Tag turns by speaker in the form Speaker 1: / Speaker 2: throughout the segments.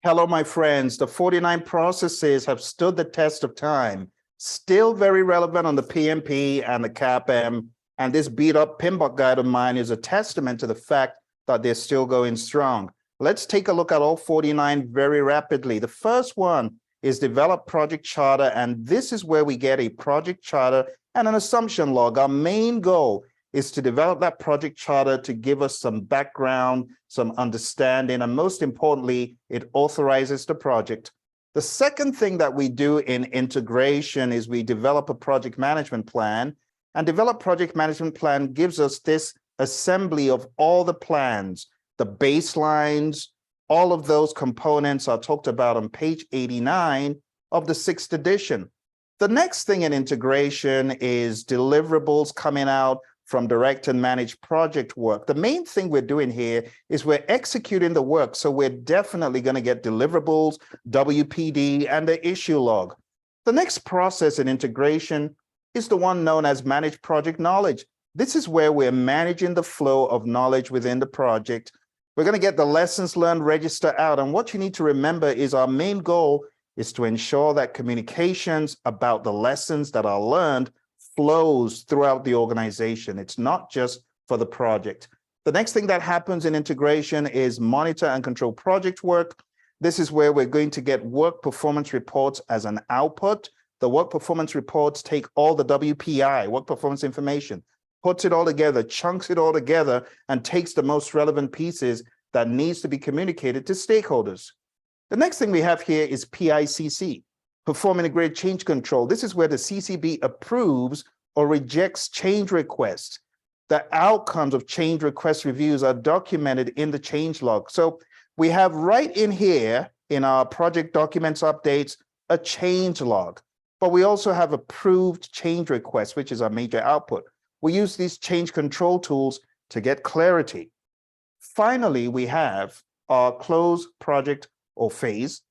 Speaker 1: Hello, my friends. The 49 processes have stood the test of time, still very relevant on the PMP and the CAPM. And this beat up Pmbok guide of mine is a testament to the fact that they're still going strong. Let's take a look at all 49 very rapidly. The first one is develop project charter. And this is where we get a project charter and an assumption log. Our main goal is to develop that project charter to give us some background, some understanding, and most importantly, it authorizes the project. The second thing that we do in integration is we develop a project management plan, and develop project management plan gives us this assembly of all the plans, the baselines, all of those components are talked about on page 89 of the 6th edition. The next thing in integration is deliverables coming out from direct and managed project work. The main thing we're doing here is we're executing the work. So we're definitely going to get deliverables, WPD, and the issue log. The next process in integration is the one known as managed project knowledge. This is where we're managing the flow of knowledge within the project. We're going to get the lessons learned register out. And what you need to remember is our main goal is to ensure that communications about the lessons that are learned flows throughout the organization. It's not just for the project. The next thing that happens in integration is monitor and control project work. This is where we're going to get work performance reports as an output. The work performance reports take all the WPI, work performance information, puts it all together, chunks it all together, and takes the most relevant pieces that needs to be communicated to stakeholders. The next thing we have here is PICC. Perform integrated change control. This is where the CCB approves or rejects change requests. The outcomes of change request reviews are documented in the change log. So we have right in here in our project documents updates, a change log, but we also have approved change requests, which is our major output. We use these change control tools to get clarity. Finally, we have our close project or phase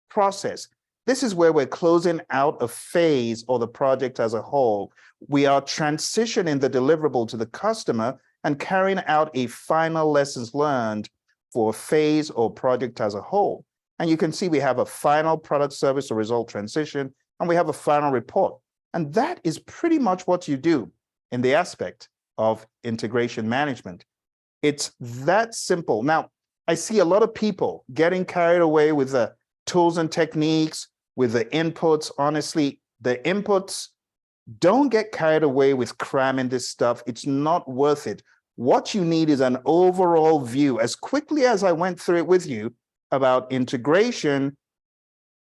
Speaker 1: process. This is where we're closing out a phase or the project as a whole. We are transitioning the deliverable to the customer and carrying out a final lessons learned for a phase or project as a whole. And you can see we have a final product, service, or result transition, and we have a final report. And that is pretty much what you do in the aspect of integration management. It's that simple. Now, I see a lot of people getting carried away with the tools and techniques, with the inputs. Honestly, the inputs, don't get carried away with cramming this stuff. It's not worth it. What you need is an overall view. As quickly as I went through it with you about integration,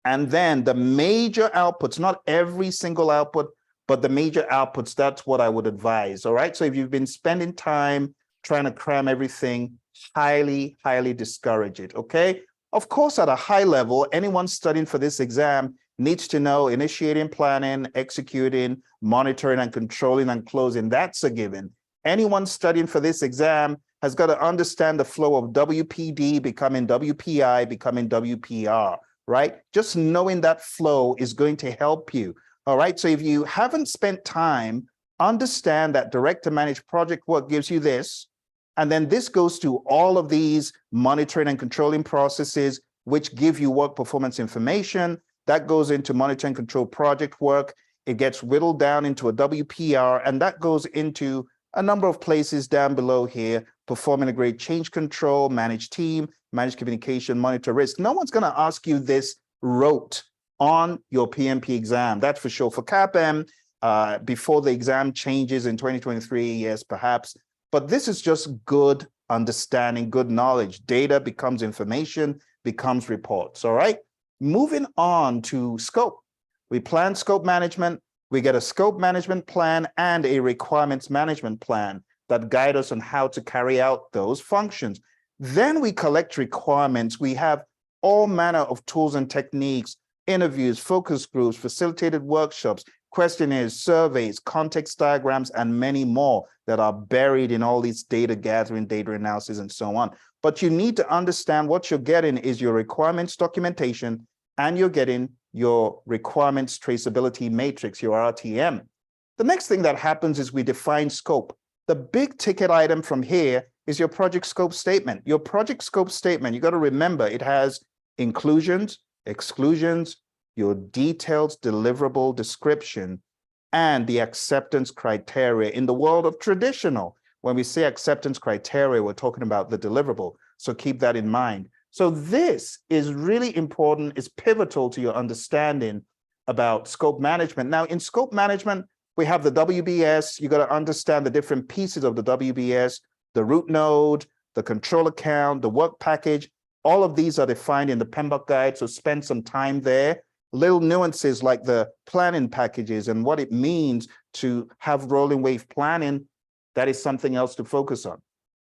Speaker 1: and then the major outputs, not every single output, but the major outputs, that's what I would advise. All right. So if you've been spending time trying to cram everything, highly, highly discourage it. Okay. Of course, at a high level, anyone studying for this exam needs to know initiating, planning, executing, monitoring, and controlling and closing. That's a given. Anyone studying for this exam has got to understand the flow of WPD becoming WPI, becoming WPR, right? Just knowing that flow is going to help you. All right. So if you haven't spent time, understand that direct to manage project work gives you this. And then this goes to all of these monitoring and controlling processes, which give you work performance information. That goes into monitor and control project work. It gets whittled down into a WPR, and that goes into a number of places down below here: perform integrated change control, manage team, manage communication, monitor risk. No one's going to ask you this rote on your PMP exam. That's for sure. For CAPM, before the exam changes in 2023, yes, perhaps. But this is just good understanding, good knowledge. Data becomes information, becomes reports. All right. Moving on to scope. We plan scope management. We get a scope management plan and a requirements management plan that guide us on how to carry out those functions. Then we collect requirements. We have all manner of tools and techniques, interviews, focus groups, facilitated workshops, questionnaires, surveys, context diagrams, and many more that are buried in all these data gathering, data analysis, and so on. But you need to understand what you're getting is your requirements documentation, and you're getting your requirements traceability matrix, your RTM. The next thing that happens is we define scope. The big ticket item from here is your project scope statement. Your project scope statement, you got to remember, it has inclusions, exclusions, your detailed deliverable description, and the acceptance criteria. In the world of traditional, when we say acceptance criteria, we're talking about the deliverable. So keep that in mind. So this is really important, it's pivotal to your understanding about scope management. Now, in scope management, we have the WBS. You got to understand the different pieces of the WBS, the root node, the control account, the work package. All of these are defined in the Pmbok guide, so spend some time there. Little nuances like the planning packages and what it means to have rolling wave planning, that is something else to focus on.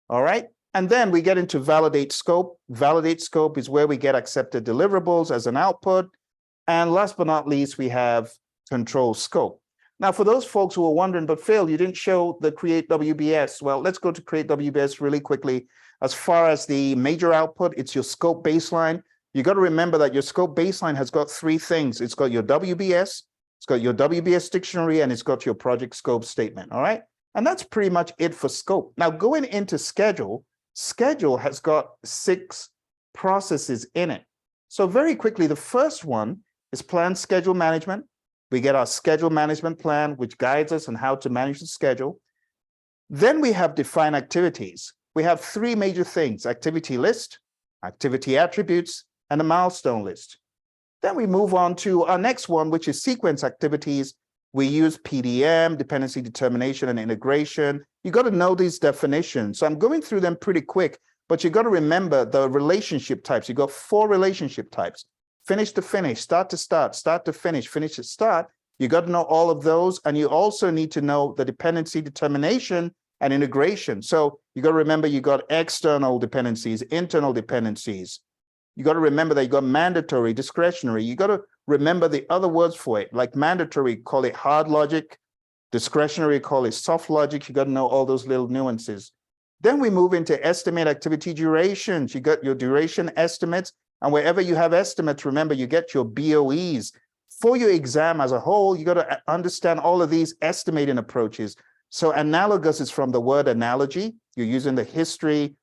Speaker 1: All right. And then we get into validate scope. Validate scope is where we get accepted deliverables as an output. And last but not least, we have control scope. Now, for those folks who are wondering, but Phill, you didn't show the create WBS. Well, let's go to create WBS really quickly. As far as the major output, it's your scope baseline. You got to remember that your scope baseline has got three things. It's got your WBS, it's got your WBS dictionary, and it's got your project scope statement, all right? And that's pretty much it for scope. Now, going into schedule, schedule has got 6 processes in it. So very quickly, the first one is plan schedule management. We get our schedule management plan, which guides us on how to manage the schedule. Then we have define activities. We have 3 major things: activity list, activity attributes, and a milestone list. Then we move on to our next one, which is sequence activities. We use PDM, dependency determination, and integration. You got to know these definitions. So I'm going through them pretty quick, but you got to remember the relationship types. You got 4 relationship types: finish to finish, start to start, start to finish, finish to start. You got to know all of those. And you also need to know the dependency determination and integration. So you got to remember you got external dependencies, internal dependencies. You got to remember that you got mandatory, discretionary. You got to remember the other words for it. Like mandatory, call it hard logic. Discretionary, call it soft logic. You got to know all those little nuances. Then we move into estimate activity durations. You got your duration estimates. And wherever you have estimates, remember, you get your BOEs. For your exam as a whole, you got to understand all of these estimating approaches. So analogous is from the word analogy. You're using the history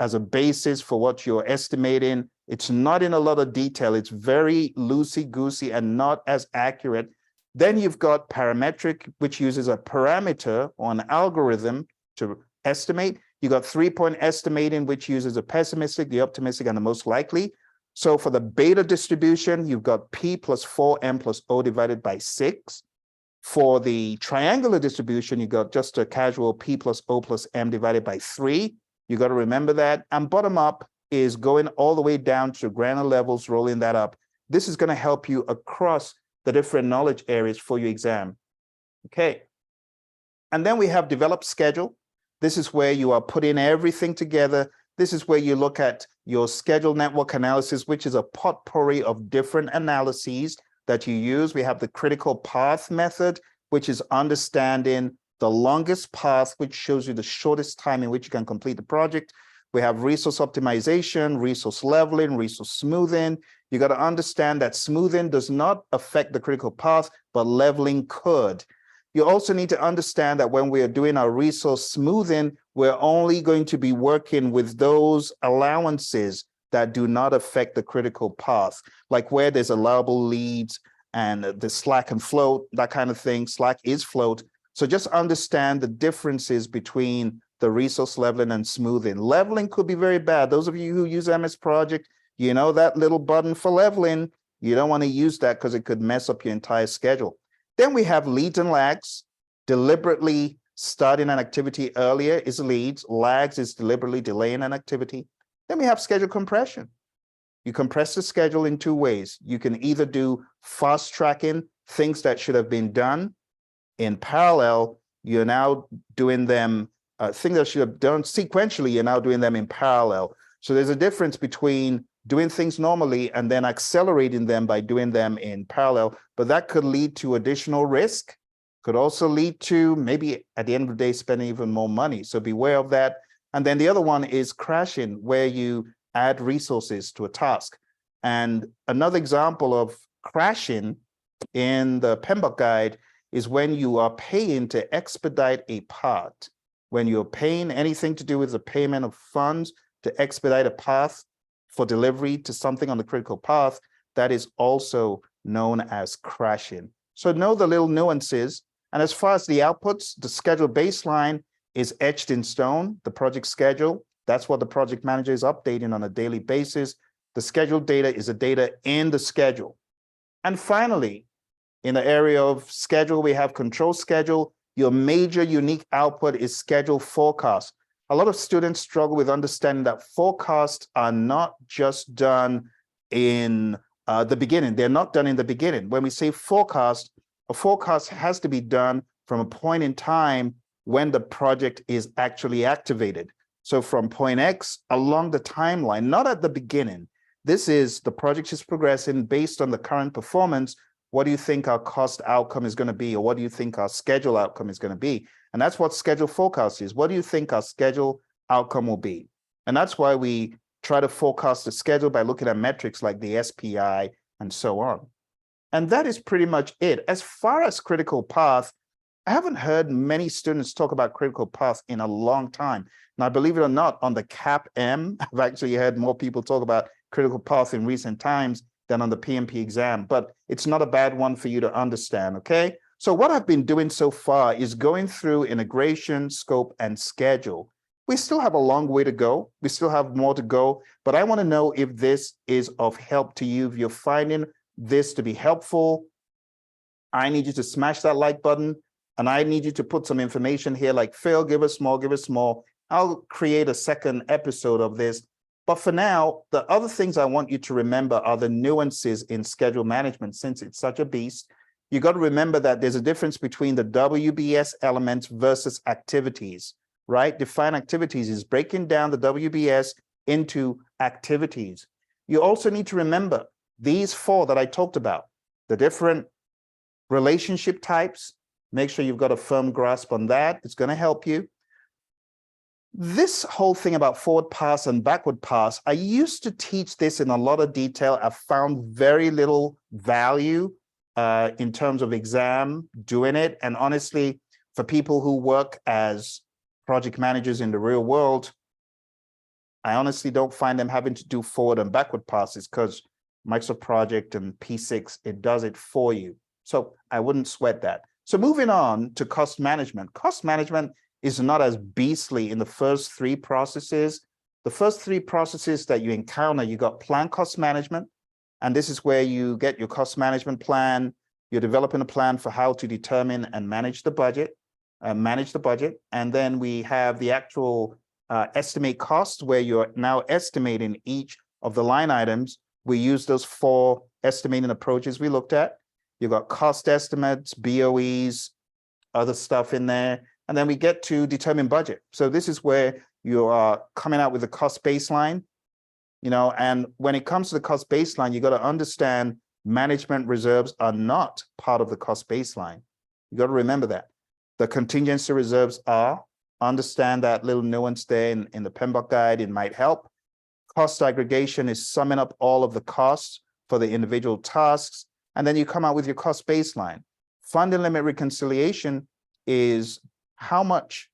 Speaker 1: as a basis for what you're estimating. It's not in a lot of detail. It's very loosey-goosey and not as accurate. Then you've got parametric, which uses a parameter or an algorithm to estimate. You got 3-point estimating, which uses a pessimistic, the optimistic, and the most likely. So for the beta distribution, you've got P plus 4M plus O divided by 6. For the triangular distribution, you got just a casual P plus O plus M divided by 3. You got to remember that. And bottom up is going all the way down to granular levels, rolling that up. This is going to help you across the different knowledge areas for your exam. Okay. And then we have develop schedule. This is where you are putting everything together. This is where you look at your schedule network analysis, which is a potpourri of different analyses that you use. We have the critical path method, which is understanding the longest path, which shows you the shortest time in which you can complete the project. We have resource optimization, resource leveling, resource smoothing. You got to understand that smoothing does not affect the critical path, but leveling could. You also need to understand that when we are doing our resource smoothing, we're only going to be working with those allowances that do not affect the critical path, like where there's allowable leads and the slack and float, that kind of thing. Slack is float. So just understand the differences between the resource leveling and smoothing. Leveling could be very bad. Those of you who use MS Project, you know that little button for leveling. You don't want to use that because it could mess up your entire schedule. Then we have leads and lags. Deliberately starting an activity earlier is leads. Lags is deliberately delaying an activity. Then we have schedule compression. You compress the schedule in 2 ways. You can either do fast tracking, things that should have been done in parallel. You're now doing them, things that should have done sequentially, you're now doing them in parallel. So there's a difference between doing things normally and then accelerating them by doing them in parallel. But that could lead to additional risk, could also lead to maybe at the end of the day spending even more money. So beware of that. And then the other one is crashing, where you add resources to a task. And another example of crashing in the Pmbok guide is when you are paying to expedite a part. When you're paying anything to do with the payment of funds to expedite a path, for delivery to something on the critical path, that is also known as crashing. So know the little nuances. And as far as the outputs, the schedule baseline is etched in stone, the project schedule. That's what the project manager is updating on a daily basis. The schedule data is the data in the schedule. And finally, in the area of schedule, we have control schedule. Your major unique output is schedule forecast. A lot of students struggle with understanding that forecasts are not just done in the beginning. They're not done in the beginning. When we say forecast, a forecast has to be done from a point in time when the project is actually activated. So from point X along the timeline, not at the beginning. This is the project is progressing based on the current performance. What do you think our cost outcome is going to be? Or what do you think our schedule outcome is going to be? And that's what schedule forecast is. What do you think our schedule outcome will be? And that's why we try to forecast the schedule by looking at metrics like the SPI and so on. And that is pretty much it. As far as critical path, I haven't heard many students talk about critical path in a long time. Now, believe it or not, on the CAPM, I've actually heard more people talk about critical path in recent times than on the PMP exam, but it's not a bad one for you to understand, okay? So what I've been doing so far is going through integration, scope, and schedule. We still have a long way to go. We still have more to go, but I want to know if this is of help to you. If you're finding this to be helpful, I need you to smash that like button, and I need you to put some information here like, Phill, give us more, give us more. I'll create a second episode of this. But for now, the other things I want you to remember are the nuances in schedule management. Since it's such a beast, you got to remember that there's a difference between the WBS elements versus activities, right? Define activities is breaking down the WBS into activities. You also need to remember these four that I talked about, the different relationship types. Make sure you've got a firm grasp on that. It's going to help you. This whole thing about forward pass and backward pass, I used to teach this in a lot of detail. I found very little value in terms of exam doing it. And honestly, for people who work as project managers in the real world, I honestly don't find them having to do forward and backward passes because Microsoft Project and P6, it does it for you. So I wouldn't sweat that. So moving on to cost management. Cost management is not as beastly in the first three processes. The first three processes that you encounter, you got plan cost management, and this is where you get your cost management plan. You're developing a plan for how to determine and manage the budget, and then we have the actual estimate cost, where you're now estimating each of the line items. We use those four estimating approaches we looked at. You've got cost estimates, BOEs, other stuff in there. And then we get to determine budget. So this is where you are coming out with a cost baseline, and when it comes to the cost baseline, you got to understand management reserves are not part of the cost baseline. You got to remember that. The contingency reserves are, understand that little nuance there in the Pmbok guide, it might help. Cost aggregation is summing up all of the costs for the individual tasks. And then you come out with your cost baseline. Funding limit reconciliation is how much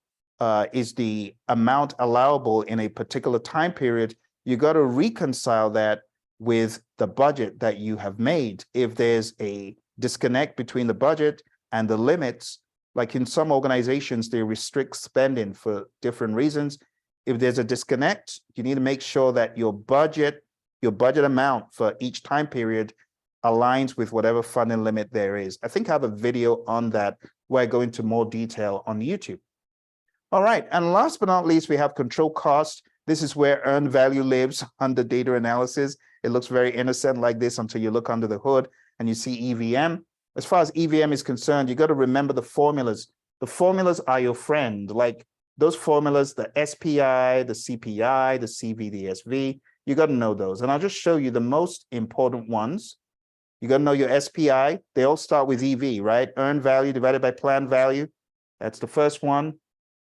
Speaker 1: is the amount allowable in a particular time period. You got to reconcile that with the budget that you have made. If there's a disconnect between the budget and the limits, like in some organizations, they restrict spending for different reasons. If there's a disconnect, you need to make sure that your budget amount for each time period aligns with whatever funding limit there is. I think I have a video on that where I go into more detail on YouTube. All right, and last but not least, we have control cost. This is where earned value lives under data analysis. It looks very innocent like this until you look under the hood and you see EVM. As far as EVM is concerned, you got to remember the formulas. The formulas are your friend, like those formulas, the SPI, the CPI, the CV, the SV. You got to know those. And I'll just show you the most important ones. You got to know your SPI. They all start with EV, right? Earned value divided by planned value. That's the first one.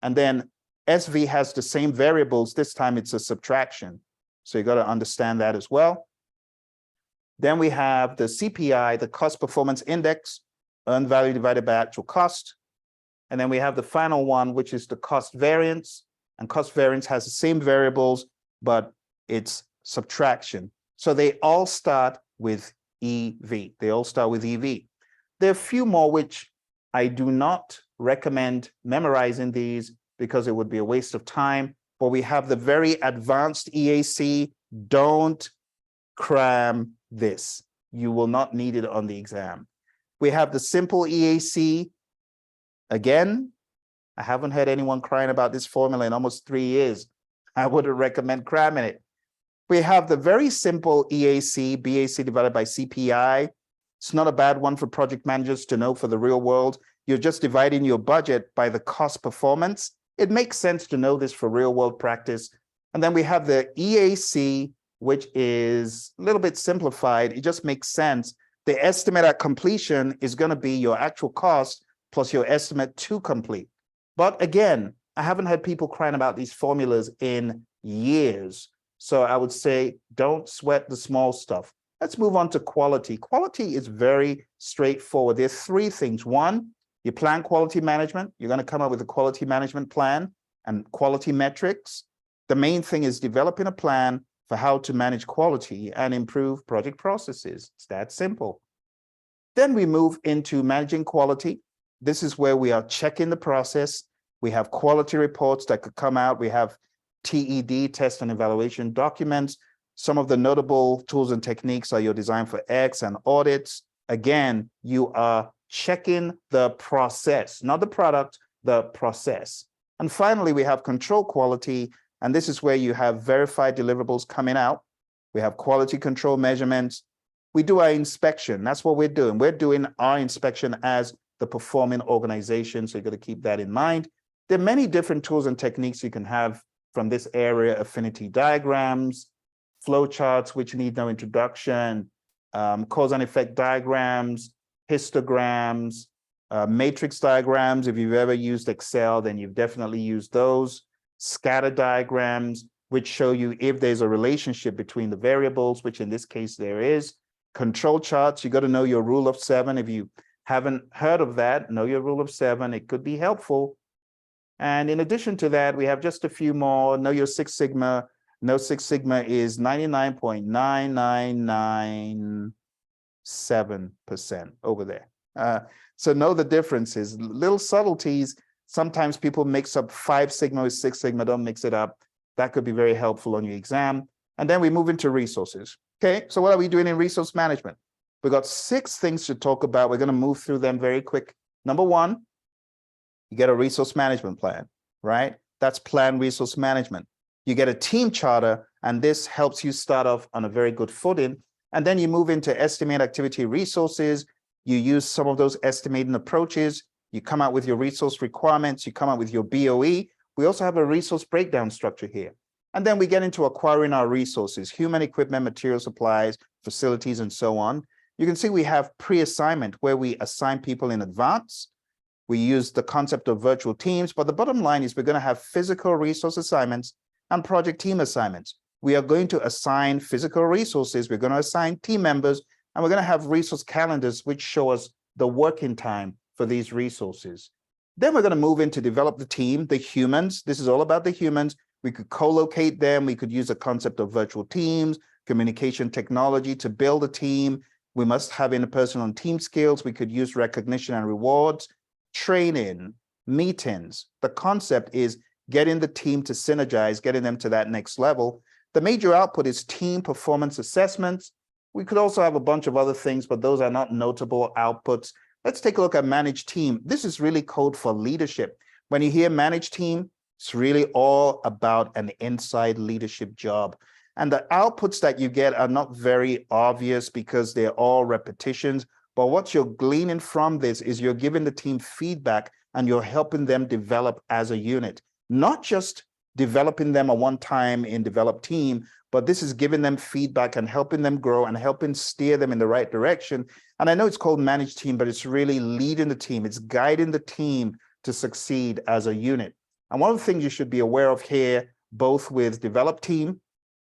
Speaker 1: And then SV has the same variables. This time it's a subtraction. So you got to understand that as well. Then we have the CPI, the cost performance index, earned value divided by actual cost. And then we have the final one, which is the cost variance. And cost variance has the same variables, but it's subtraction. So they all start with EV. They all start with EV. There are a few more which I do not recommend memorizing these because it would be a waste of time, but we have the very advanced EAC. Don't cram this. You will not need it on the exam. We have the simple EAC. Again, I haven't heard anyone crying about this formula in almost 3 years. I wouldn't recommend cramming it. We have the very simple EAC, BAC divided by CPI. It's not a bad one for project managers to know for the real world. You're just dividing your budget by the cost performance. It makes sense to know this for real world practice. And then we have the EAC, which is a little bit simplified. It just makes sense. The estimate at completion is going to be your actual cost plus your estimate to complete. But again, I haven't had people crying about these formulas in years. So I would say, don't sweat the small stuff. Let's move on to quality. Quality is very straightforward. There's 3 things. 1, you plan quality management. You're going to come up with a quality management plan and quality metrics. The main thing is developing a plan for how to manage quality and improve project processes. It's that simple. Then we move into managing quality. This is where we are checking the process. We have quality reports that could come out. We have TED, test and evaluation documents. Some of the notable tools and techniques are your design for X and audits. Again, you are checking the process, not the product, the process. And finally, we have control quality. And this is where you have verified deliverables coming out. We have quality control measurements. We do our inspection. That's what we're doing. We're doing our inspection as the performing organization. So you've got to keep that in mind. There are many different tools and techniques you can have from this area: affinity diagrams, flowcharts, which need no introduction, cause and effect diagrams, histograms, matrix diagrams. If you've ever used Excel, then you've definitely used those. Scatter diagrams, which show you if there's a relationship between the variables, which in this case there is. Control charts, you got to know your rule of 7. If you haven't heard of that, know your rule of 7. It could be helpful. And in addition to that, we have just a few more. Know your Six Sigma. Know Six Sigma is 99.9997% over there. So know the differences, little subtleties. Sometimes people mix up 5 Sigma with 6 Sigma. Don't mix it up. That could be very helpful on your exam. And then we move into resources. Okay, so what are we doing in resource management? We've got 6 things to talk about. We're going to move through them very quick. Number 1, you get a resource management plan, right? That's planned resource management. You get a team charter, and this helps you start off on a very good footing. And then you move into estimate activity resources. You use some of those estimating approaches. You come out with your resource requirements. You come out with your BOE. We also have a resource breakdown structure here. And then we get into acquiring our resources: human, equipment, material, supplies, facilities, and so on. You can see we have pre-assignment, where we assign people in advance. We use the concept of virtual teams, but the bottom line is we're going to have physical resource assignments and project team assignments. We are going to assign physical resources. We're going to assign team members, and we're going to have resource calendars, which show us the working time for these resources. Then we're going to move into develop the team, the humans. This is all about the humans. We could co-locate them. We could use a concept of virtual teams, communication technology to build a team. We must have interpersonal and team skills. We could use recognition and rewards, training, meetings. The concept is getting the team to synergize, getting them to that next level. The major output is team performance assessments. We could also have a bunch of other things, but those are not notable outputs. Let's take a look at managed team. This is really code for leadership. When you hear managed team, it's really all about an inside leadership job. And the outputs that you get are not very obvious because they're all repetitions. But what you're gleaning from this is you're giving the team feedback and you're helping them develop as a unit, not just developing them a one-time in developed team, but this is giving them feedback and helping them grow and helping steer them in the right direction. And I know it's called managed team, but it's really leading the team. It's guiding the team to succeed as a unit. And one of the things you should be aware of here, both with developed team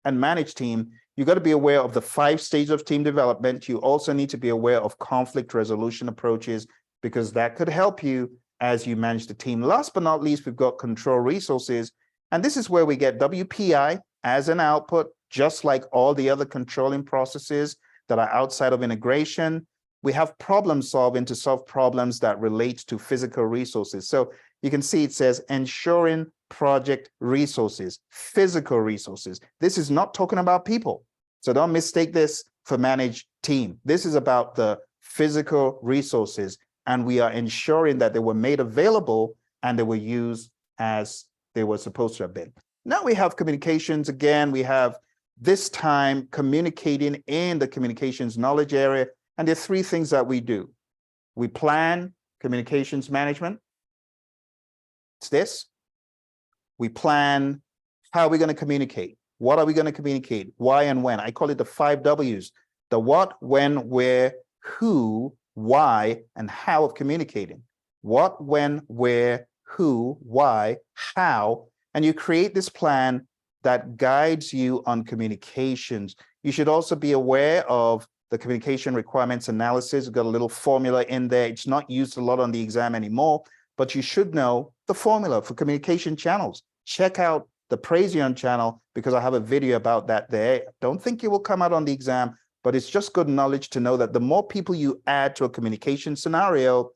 Speaker 1: and managed team, you got to be aware of the 5 stages of team development. You also need to be aware of conflict resolution approaches, because that could help you as you manage the team. Last but not least, we've got control resources. And this is where we get WPI as an output. just like all the other controlling processes that are outside of integration. We have problem solving to solve problems that relate to physical resources. So you can see it says ensuring project resources, physical resources. This is not talking about people. So don't mistake this for managed team. This is about the physical resources, and we are ensuring that they were made available and they were used as they were supposed to have been. Now we have communications again. We have this time communicating in the communications knowledge area. And there are three things that we do. We plan communications management. It's this. We plan how we're going to communicate. What are we going to communicate? Why and when? I call it the 5 W's. The what, when, where, who, why, and how of communicating. What, when, where, who, why, how. And you create this plan that guides you on communications. You should also be aware of the communication requirements analysis. We've got a little formula in there. It's not used a lot on the exam anymore, but you should know the formula for communication channels. Check out the Praizion channel because I have a video about that there. Don't think it will come out on the exam, but it's just good knowledge to know that the more people you add to a communication scenario,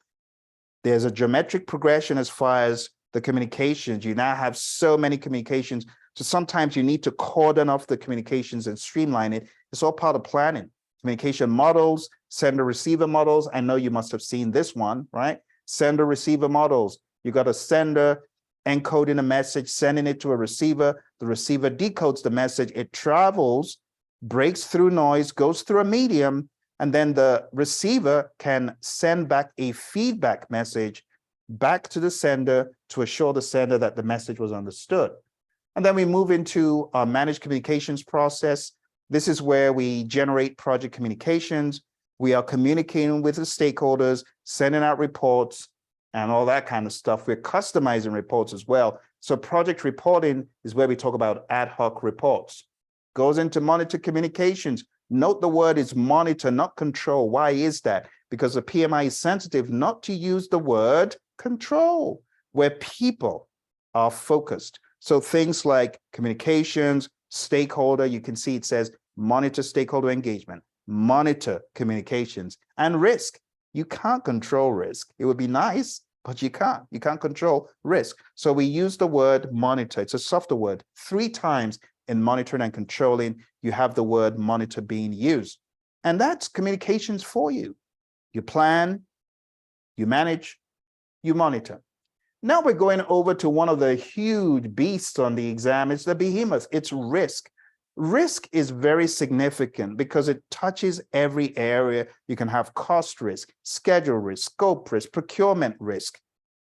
Speaker 1: there's a geometric progression as far as the communications. You now have so many communications. So sometimes you need to cordon off the communications and streamline it. It's all part of planning. Communication models, sender receiver models. I know you must have seen this one, right? Sender receiver models. You got a sender encoding a message, sending it to a receiver. The receiver decodes the message. It travels, breaks through noise, goes through a medium, and then the receiver can send back a feedback message back to the sender to assure the sender that the message was understood. And then we move into our managed communications process. This is where we generate project communications. We are communicating with the stakeholders, sending out reports, and all that kind of stuff. We're customizing reports as well. So project reporting is where we talk about ad hoc reports. Goes into monitor communications. Note the word is monitor, not control. Why is that? Because the PMI is sensitive not to use the word control, where people are focused. So things like communications, stakeholder, you can see it says monitor stakeholder engagement, monitor communications, and risk. You can't control risk. It would be nice, but you can't. You can't control risk. So we use the word monitor. It's a softer word. 3 times in monitoring and controlling, you have the word monitor being used. And that's communications for you. You plan, you manage, you monitor. Now we're going over to one of the huge beasts on the exam. It's the behemoth. It's risk. Risk is very significant because it touches every area. You can have cost risk, schedule risk, scope risk, procurement risk,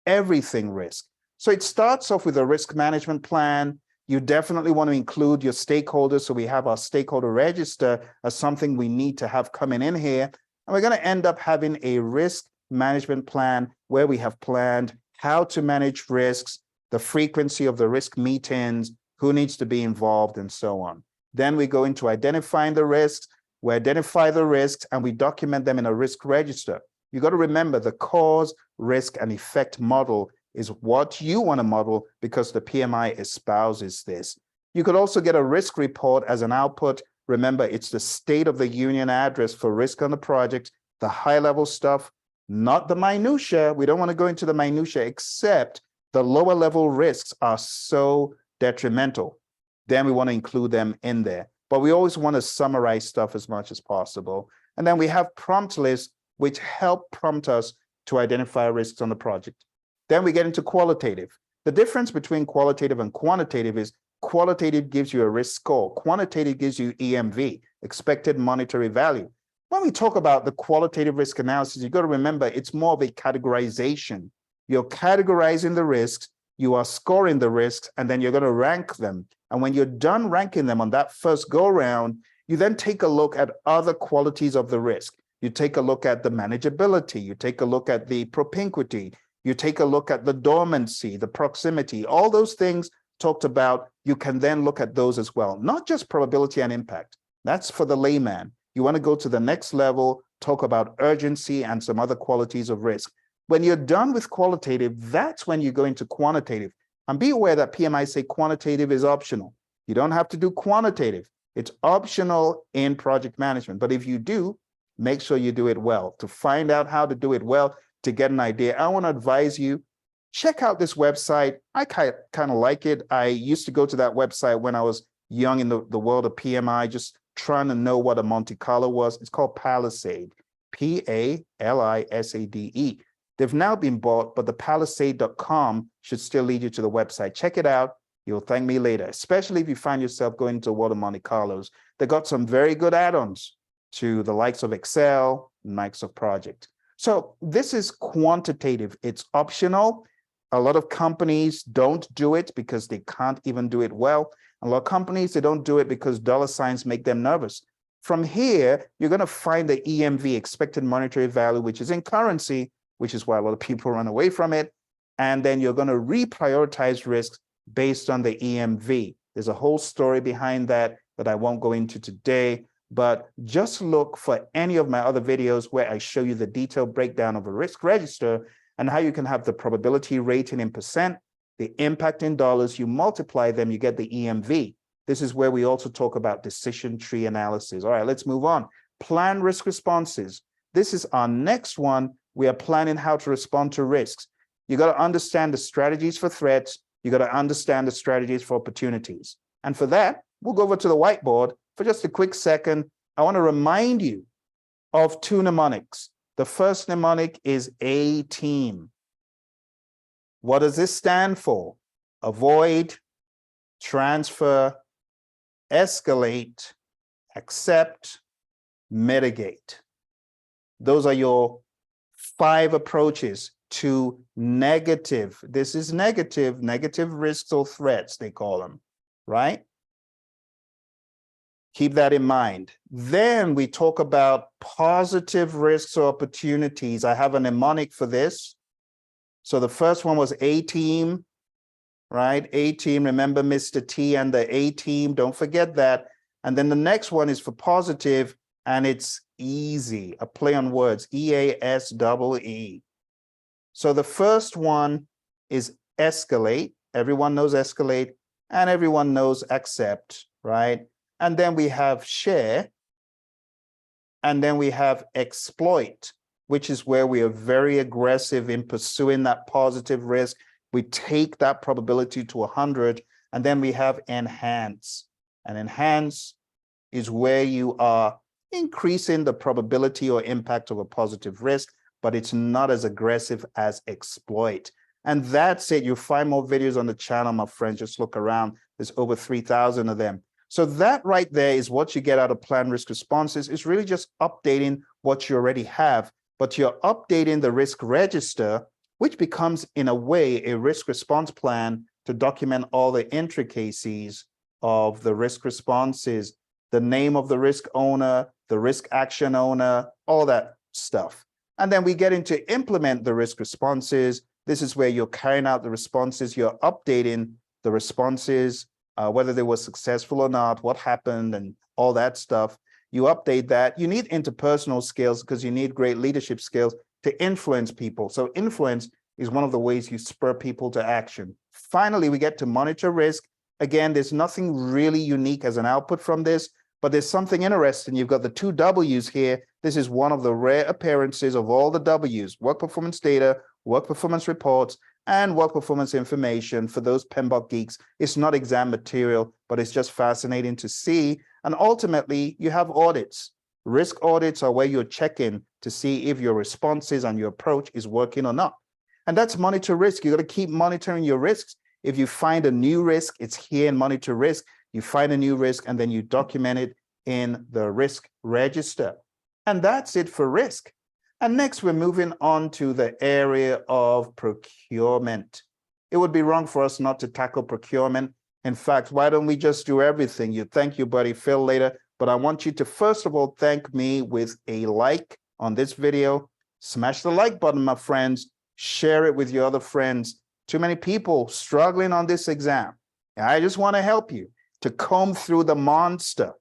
Speaker 1: everything risk. So it starts off with a risk management plan. You definitely want to include your stakeholders. So we have our stakeholder register as something we need to have coming in here. And we're going to end up having a risk management plan where we have planned how to manage risks, the frequency of the risk meetings, who needs to be involved, and so on. Then we go into identifying the risks. We identify the risks and we document them in a risk register. You got to remember the cause, risk, and effect model is what you want to model because the PMI espouses this. You could also get a risk report as an output. Remember, it's the state of the union address for risk on the project, the high-level stuff, not the minutia. We don't want to go into the minutia, except the lower level risks are so detrimental. Then we want to include them in there. But we always want to summarize stuff as much as possible. And then we have prompt lists, which help prompt us to identify risks on the project. Then we get into qualitative. The difference between qualitative and quantitative is qualitative gives you a risk score. Quantitative gives you EMV, expected monetary value. When we talk about the qualitative risk analysis, you've got to remember it's more of a categorization. You're categorizing the risks, you are scoring the risks, and then you're going to rank them. And when you're done ranking them on that first go round, you then take a look at other qualities of the risk. You take a look at the manageability, you take a look at the propinquity, you take a look at the dormancy, the proximity, all those things talked about. You can then look at those as well, not just probability and impact. That's for the layman. You want to go to the next level, talk about urgency and some other qualities of risk. When you're done with qualitative, that's when you go into quantitative. And be aware that PMI say quantitative is optional. You don't have to do quantitative. It's optional in project management, but if you do, make sure you do it well. To find out how to do it well, to get an idea, I want to advise you, check out this website. I kind of like it. I used to go to that website when I was young in the world of PMI, just trying to know what a Monte Carlo was. It's called Palisade, Palisade. They've now been bought, but the palisade.com should still lead you to the website. Check it out. You'll thank me later, especially if you find yourself going into the world of Monte Carlos. They got some very good add-ons to the likes of Excel, Microsoft Project. So this is quantitative. It's optional. A lot of companies don't do it because they can't even do it well. A lot of companies, they don't do it because dollar signs make them nervous. From here, you're going to find the EMV, expected monetary value, which is in currency, which is why a lot of people run away from it. And then you're going to reprioritize risks based on the EMV. There's a whole story behind that I won't go into today, but just look for any of my other videos where I show you the detailed breakdown of a risk register and how you can have the probability rating in percent, the impact in dollars, you multiply them, you get the EMV. This is where we also talk about decision tree analysis. All right, let's move on. Plan risk responses. This is our next one. We are planning how to respond to risks. You got to understand the strategies for threats. You got to understand the strategies for opportunities. And for that, we'll go over to the whiteboard for just a quick second. I want to remind you of two mnemonics. The first mnemonic is A-team. What does this stand for? Avoid, transfer, escalate, accept, mitigate. Those are your 5 approaches to negative. This is negative risks or threats, they call them, right? Keep that in mind. Then we talk about positive risks or opportunities. I have a mnemonic for this. So the first one was A-team, right? A-team, remember Mr. T and the A-team, don't forget that. And then the next one is for positive, and it's easy, a play on words, E-A-S-E-E. So the first one is escalate. Everyone knows escalate, and everyone knows accept, right? And then we have share, and then we have exploit, which is where we are very aggressive in pursuing that positive risk. We take that probability to 100, and then we have enhance. And enhance is where you are increasing the probability or impact of a positive risk, but it's not as aggressive as exploit. And that's it. You'll find more videos on the channel, my friends. Just look around. There's over 3,000 of them. So that right there is what you get out of plan risk responses. It's really just updating what you already have, but you're updating the risk register, which becomes, in a way, a risk response plan to document all the intricacies of the risk responses, the name of the risk owner, the risk action owner, all that stuff. And then we get into implement the risk responses. This is where you're carrying out the responses, you're updating the responses, whether they were successful or not, what happened, and all that stuff. You update that. You need interpersonal skills because you need great leadership skills to influence people. So influence is one of the ways you spur people to action. Finally, we get to monitor risk. Again, there's nothing really unique as an output from this, but there's something interesting. You've got the 2 W's here. This is one of the rare appearances of all the W's: work performance data, work performance reports, and work performance information. For those Pmbok geeks, it's not exam material, but it's just fascinating to see. And ultimately, you have audits. Risk audits are where you're checking to see if your responses and your approach is working or not. And that's monitor risk. You got to keep monitoring your risks. If you find a new risk, it's here in monitor risk. You find a new risk, and then you document it in the risk register. And that's it for risk. And next, we're moving on to the area of procurement. It would be wrong for us not to tackle procurement. In fact, why don't we just do everything? You thank your buddy Phill later, but I want you to first of all thank me with a like on this video. Smash the like button, my friends. Share it with your other friends. Too many people struggling on this exam. I just want to help you to comb through the monster,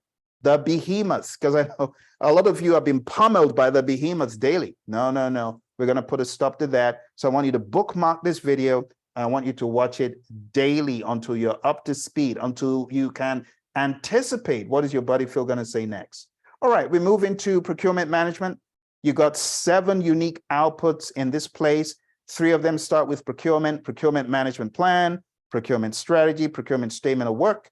Speaker 1: the behemoths, because I know a lot of you have been pummeled by the behemoths daily. No. We're going to put a stop to that. So I want you to bookmark this video. I want you to watch it daily until you're up to speed, until you can Anticipate what is your buddy Phill going to say next. All right, we move into procurement management. You got 7 unique outputs in this place. 3 of them start with procurement, procurement management plan, procurement strategy, procurement statement of work.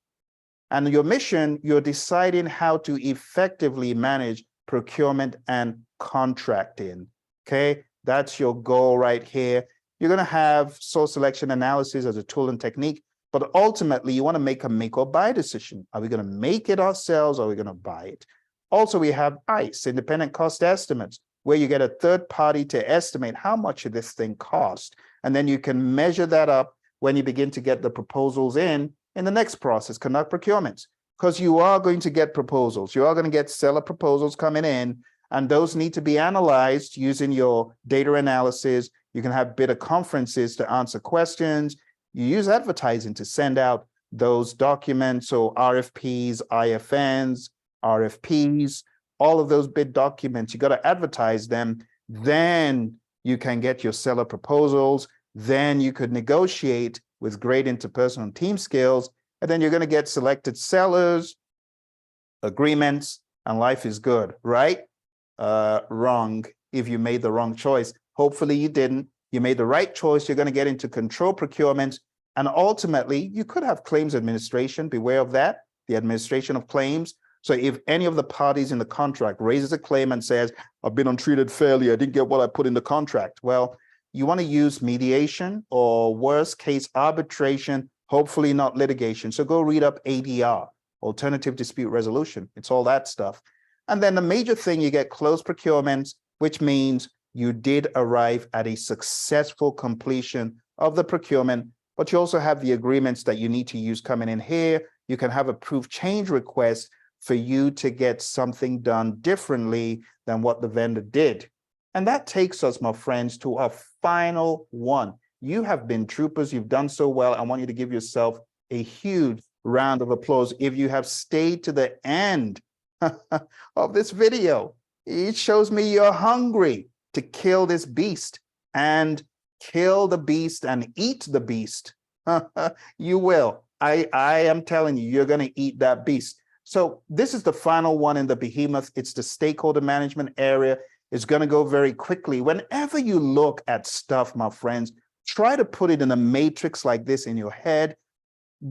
Speaker 1: And your mission, you're deciding how to effectively manage procurement and contracting. Okay, that's your goal right here. You're going to have source selection analysis as a tool and technique, but ultimately you want to make a make or buy decision. Are we going to make it ourselves or are we going to buy it? Also, we have ICE, independent cost estimates, where you get a third party to estimate how much of this thing cost. And then you can measure that up when you begin to get the proposals in the next process, conduct procurements, because you are going to get proposals. You are going to get seller proposals coming in, and those need to be analyzed using your data analysis. You can have bidder conferences to answer questions. You use advertising to send out those documents, so RFPs, IFNs, RFPs, all of those bid documents, you got to advertise them. Then you can get your seller proposals. Then you could negotiate with great interpersonal team skills, and then you're going to get selected sellers, agreements, and life is good, right? Wrong if you made the wrong choice. Hopefully you didn't. You made the right choice. You're going to get into control procurement, and ultimately you could have claims administration. Beware of that, the administration of claims. So if any of the parties in the contract raises a claim and says, I've been untreated fairly, I didn't get what I put in the contract. Well, you want to use mediation or worst case arbitration, hopefully not litigation. So go read up ADR, alternative dispute resolution. It's all that stuff. And then the major thing, you get closed procurements, which means you did arrive at a successful completion of the procurement, but you also have the agreements that you need to use coming in here. You can have approved change requests for you to get something done differently than what the vendor did. And that takes us, my friends, to our final one. You have been troopers. You've done so well. I want you to give yourself a huge round of applause if you have stayed to the end of this video. It shows me you're hungry to kill this beast, and kill the beast and eat the beast. You will. I am telling you, you're going to eat that beast. So this is the final one in the behemoth. It's the stakeholder management area. It's going to go very quickly. Whenever you look at stuff, my friends, try to put it in a matrix like this in your head.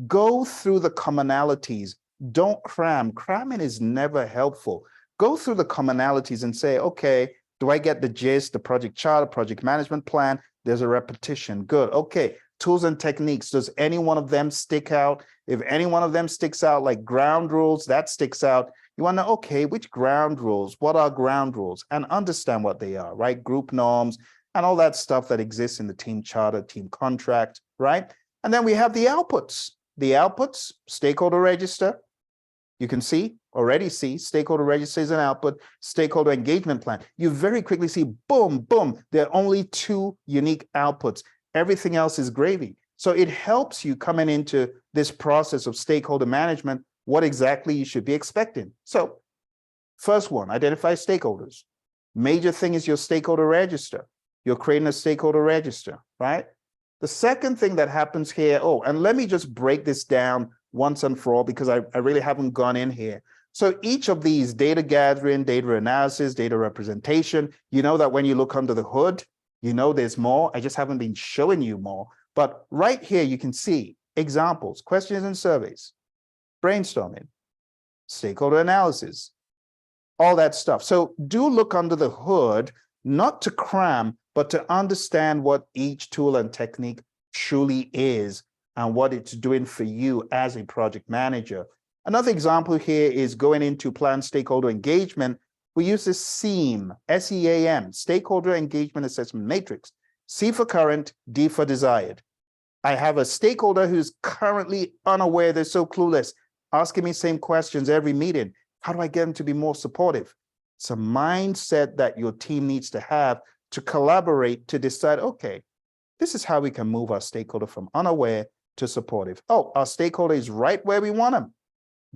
Speaker 1: Go through the commonalities. Don't cram. Cramming is never helpful. Go through the commonalities and say, okay, do I get the gist, the project chart, project management plan? There's a repetition. Good. Okay. Tools and techniques. Does any one of them stick out? If any one of them sticks out, like ground rules, that sticks out. You want to know, okay, which ground rules? What are ground rules? And understand what they are, right? Group norms and all that stuff that exists in the team charter, team contract, right? And then we have the outputs. The outputs, stakeholder register. You can already see stakeholder register is an output, stakeholder engagement plan. You very quickly see, boom, boom, there are only 2 unique outputs. Everything else is gravy. So it helps you coming into this process of stakeholder management, what exactly you should be expecting. So first one, identify stakeholders. Major thing is your stakeholder register. You're creating a stakeholder register, right? The second thing that happens here, and let me just break this down once and for all, because I really haven't gone in here. So each of these, data gathering, data analysis, data representation, you know that when you look under the hood, you know there's more. I just haven't been showing you more. But right here, you can see examples, questions and surveys, brainstorming, stakeholder analysis, all that stuff. So do look under the hood, not to cram, but to understand what each tool and technique truly is and what it's doing for you as a project manager. Another example here is going into planned stakeholder engagement. We use this SEAM, S-E-A-M, Stakeholder Engagement Assessment Matrix. C for current, D for desired. I have a stakeholder who's currently unaware, they're so clueless, asking me same questions every meeting. How do I get them to be more supportive? It's a mindset that your team needs to have to collaborate to decide, okay, this is how we can move our stakeholder from unaware to supportive. Our stakeholder is right where we want them.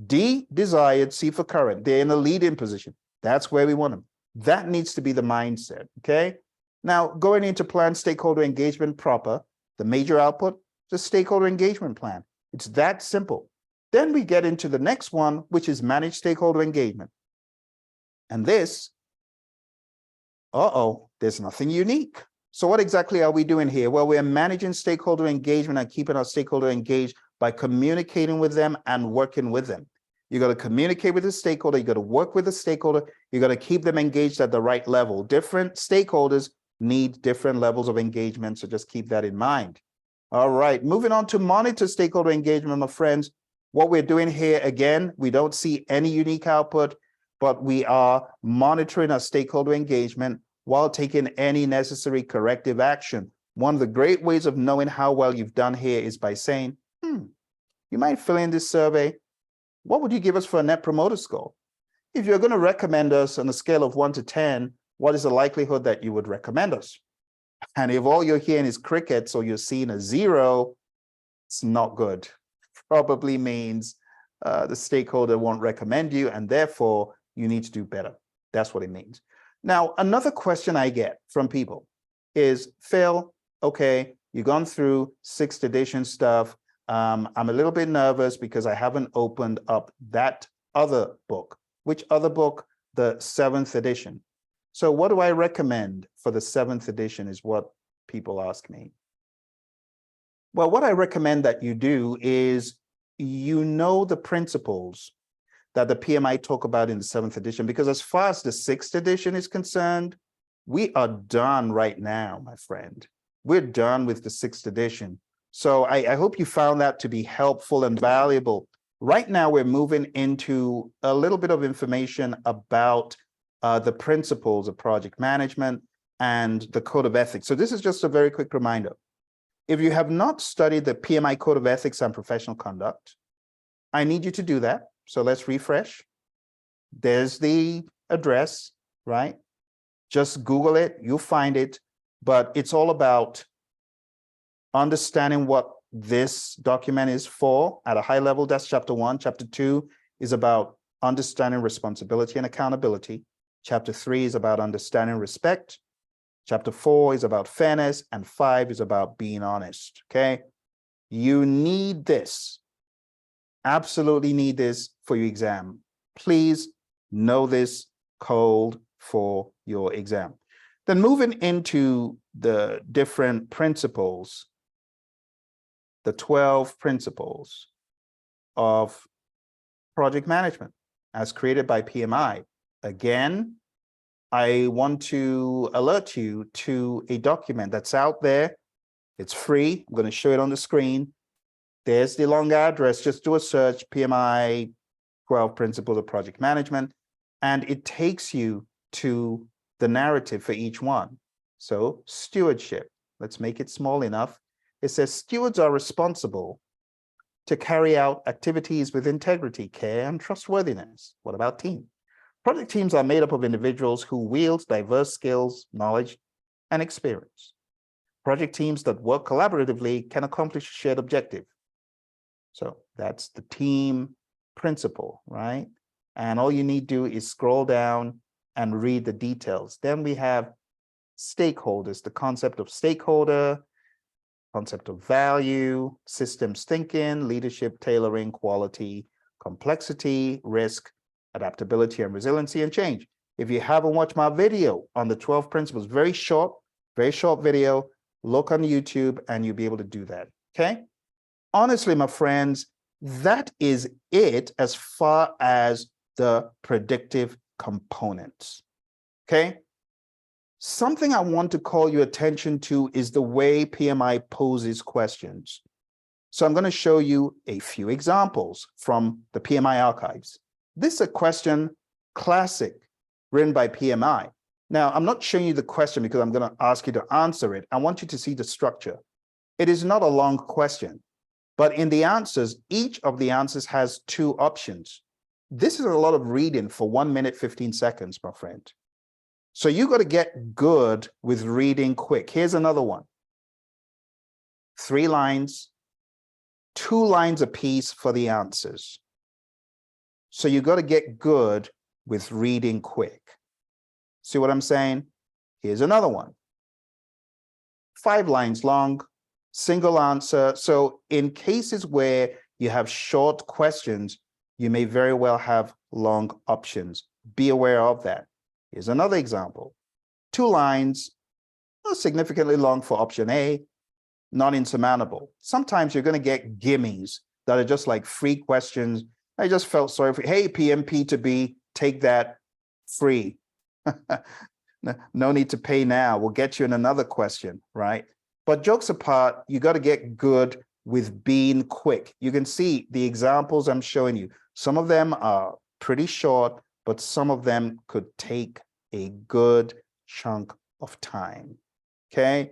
Speaker 1: D, desired, C for current. They're in a lead-in position. That's where we want them. That needs to be the mindset, okay? Now, going into planned stakeholder engagement proper, the major output, the stakeholder engagement plan. It's that simple. Then we get into the next one, which is manage stakeholder engagement. And this, there's nothing unique. So what exactly are we doing here? Well, we're managing stakeholder engagement and keeping our stakeholder engaged by communicating with them and working with them. You got to communicate with the stakeholder, you got to work with the stakeholder, you got to keep them engaged at the right level. Different stakeholders need different levels of engagement, so just keep that in mind. All right, moving on to monitor stakeholder engagement, my friends. What we're doing here, again, we don't see any unique output, but we are monitoring our stakeholder engagement while taking any necessary corrective action. One of the great ways of knowing how well you've done here is by saying, you might fill in this survey. What would you give us for a net promoter score? If you're going to recommend us on a scale of 1 to 10, what is the likelihood that you would recommend us? And if all you're hearing is crickets or you're seeing a 0, it's not good. Probably means the stakeholder won't recommend you, and therefore you need to do better. That's what it means. Now, another question I get from people is, Phil, okay, you've gone through 6th edition stuff. I'm a little bit nervous because I haven't opened up that other book. Which other book? The 7th edition. So what do I recommend for the 7th edition is what people ask me. Well, what I recommend that you do is you know the principles that the PMI talk about in the 7th edition, because as far as the 6th edition is concerned, we are done right now, my friend. We're done with the 6th edition. So I hope you found that to be helpful and valuable. Right now, we're moving into a little bit of information about the principles of project management and the code of ethics. So this is just a very quick reminder. If you have not studied the PMI code of ethics and professional conduct, I need you to do that. So let's refresh. There's the address, right? Just Google it, you'll find it, but it's all about understanding what this document is for at a high level. That's chapter 1. Chapter 2 is about understanding responsibility and accountability. Chapter 3 is about understanding respect. Chapter 4 is about fairness, and 5 is about being honest, okay? You need this, absolutely need this for your exam. Please know this code for your exam. Then moving into the different principles, the 12 principles of project management as created by PMI. Again, I want to alert you to a document that's out there. It's free. I'm going to show it on the screen. There's the long address. Just do a search, PMI 12 Principles of Project Management, and it takes you to the narrative for each one. So stewardship, let's make it small enough. It says stewards are responsible to carry out activities with integrity, care, and trustworthiness. What about team? Project teams are made up of individuals who wield diverse skills, knowledge, and experience. Project teams that work collaboratively can accomplish a shared objective. So that's the team principle, right? And all you need to do is scroll down and read the details. Then we have stakeholders, the concept of stakeholder, concept of value, systems thinking, leadership, tailoring, quality, complexity, risk, adaptability and resiliency, and change. If you haven't watched my video on the 12 principles, very short video, look on YouTube and you'll be able to do that, okay? Honestly, my friends, that is it as far as the predictive components, okay? Something I want to call your attention to is the way PMI poses questions. So I'm going to show you a few examples from the PMI archives. This is a question, classic, written by PMI. Now, I'm not showing you the question because I'm going to ask you to answer it. I want you to see the structure. It is not a long question, but in the answers, each of the answers has 2 options. This is a lot of reading for 1 minute, 15 seconds, my friend. So you got to get good with reading quick. Here's another one. 3 lines, 2 lines apiece for the answers. So you got to get good with reading quick. See what I'm saying? Here's another one. 5 lines long, single answer. So in cases where you have short questions, you may very well have long options. Be aware of that. Here's another example. 2 lines, significantly long for option A, not insurmountable. Sometimes you're going to get gimmies that are just like free questions. I just felt sorry for, hey, PMP to be, take that free. No need to pay now. We'll get you in another question, right? But jokes apart, you got to get good with being quick. You can see the examples I'm showing you. Some of them are pretty short, but some of them could take a good chunk of time. Okay.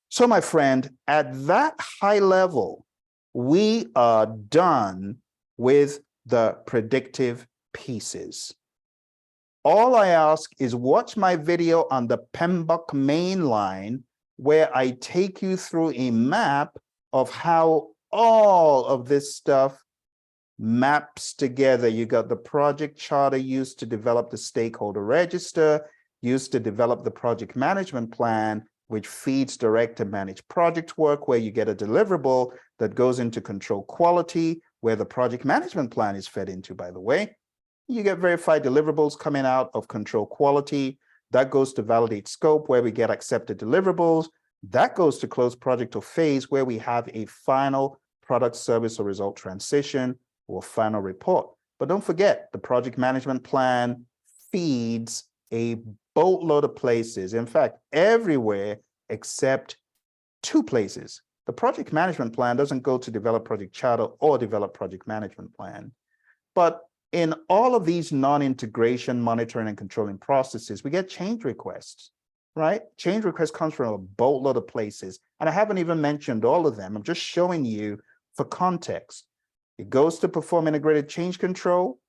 Speaker 1: So my friend, at that high level, we are done with the predictive pieces. All I ask is watch my video on the Pmbok mainline, where I take you through a map of how all of this stuff maps together. You got the project charter used to develop the stakeholder register, used to develop the project management plan, which feeds direct and managed project work, where you get a deliverable that goes into control quality, where the project management plan is fed into, by the way. You get verified deliverables coming out of control quality. That goes to validate scope, where we get accepted deliverables. That goes to close project or phase, where we have a final product, service, or result transition or final report. But don't forget, the project management plan feeds a boatload of places. In fact, everywhere except 2 places. The project management plan doesn't go to develop project charter or develop project management plan. But in all of these non-integration monitoring and controlling processes, we get change requests, right? Change requests comes from a boatload of places. And I haven't even mentioned all of them. I'm just showing you for context. It goes to perform integrated change control.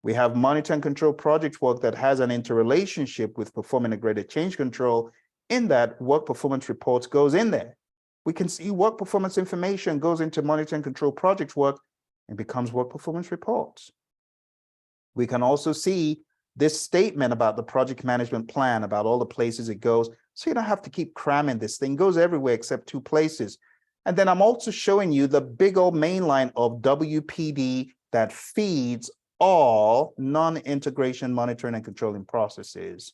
Speaker 1: We have monitor and control project work that has an interrelationship with perform integrated change control, in that work performance reports goes in there. We can see work performance information goes into monitor and control project work and becomes work performance reports. We can also see this statement about the project management plan, about all the places it goes. So you don't have to keep cramming this thing. It goes everywhere except 2 places. And then I'm also showing you the big old mainline of WPD that feeds all non-integration monitoring and controlling processes.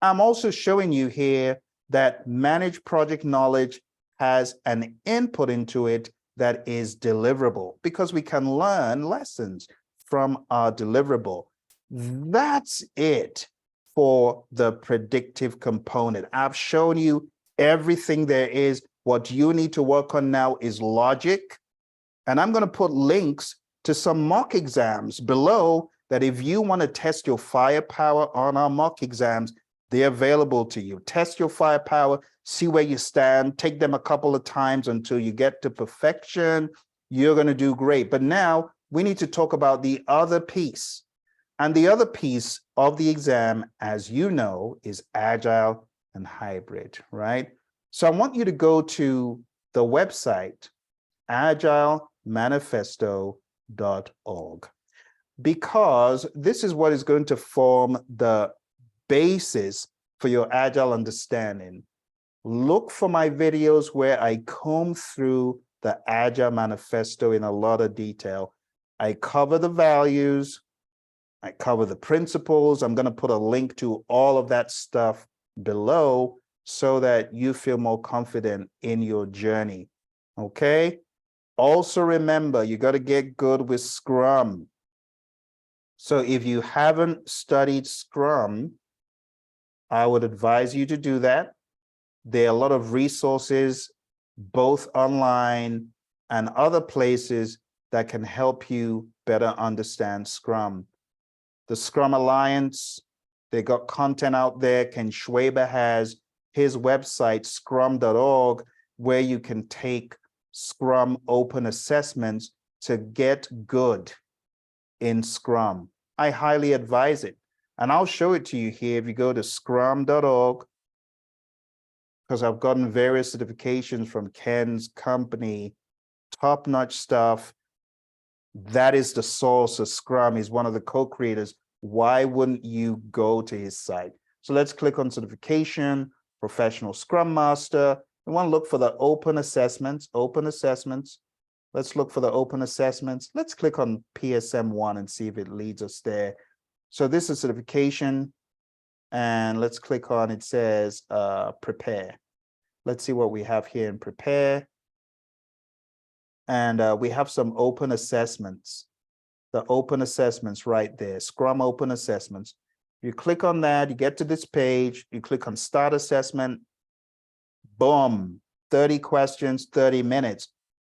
Speaker 1: I'm also showing you here that managed project knowledge has an input into it that is deliverable, because we can learn lessons from our deliverable. That's it for the predictive component. I've shown you everything there is. What you need to work on now is logic. And I'm going to put links to some mock exams below that if you want to test your firepower on our mock exams, they're available to you. Test your firepower, see where you stand, take them a couple of times until you get to perfection. You're going to do great. But now we need to talk about the other piece. And the other piece of the exam, as you know, is Agile and hybrid, right? So I want you to go to the website, agilemanifesto.org, because this is what is going to form the basis for your Agile understanding. Look for my videos where I comb through the Agile manifesto in a lot of detail. I cover the values, I cover the principles. I'm going to put a link to all of that stuff below so that you feel more confident in your journey. Okay? Also remember, you got to get good with Scrum. So if you haven't studied Scrum, I would advise you to do that. There are a lot of resources, both online and other places, that can help you better understand Scrum. The Scrum Alliance, they got content out there. Ken Schwaber has his website, scrum.org, where you can take Scrum open assessments to get good in Scrum. I highly advise it. And I'll show it to you here. If you go to scrum.org, because I've gotten various certifications from Ken's company, top-notch stuff. That is the source of Scrum. He's one of the co-creators. Why wouldn't you go to his site? So let's click on certification, professional Scrum Master. We want to look for the open assessments, Let's look for the open assessments. Let's click on PSM1 and see if it leads us there. So this is certification. And let's click on, it says prepare. Let's see what we have here in prepare. And we have some open assessments. The open assessments right there, Scrum open assessments. You click on that, you get to this page, you click on start assessment, boom, 30 questions, 30 minutes,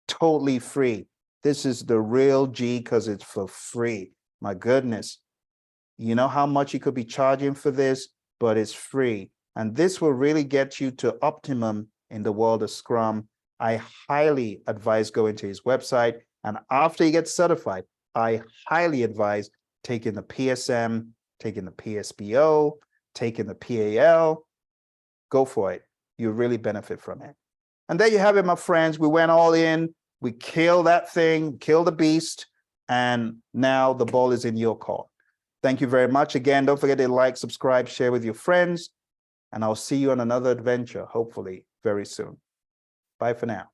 Speaker 1: totally free. This is the real G because it's for free. My goodness. You know how much you could be charging for this, but it's free. And this will really get you to optimum in the world of Scrum. I highly advise going to his website. And after you get certified, I highly advise taking the PSM, taking the PSBO, taking the PAL. Go for it. You really benefit from it. And there you have it, my friends. We went all in. We killed that thing, killed the beast. And now the ball is in your court. Thank you very much. Again, don't forget to like, subscribe, share with your friends. And I'll see you on another adventure, hopefully very soon. Bye for now.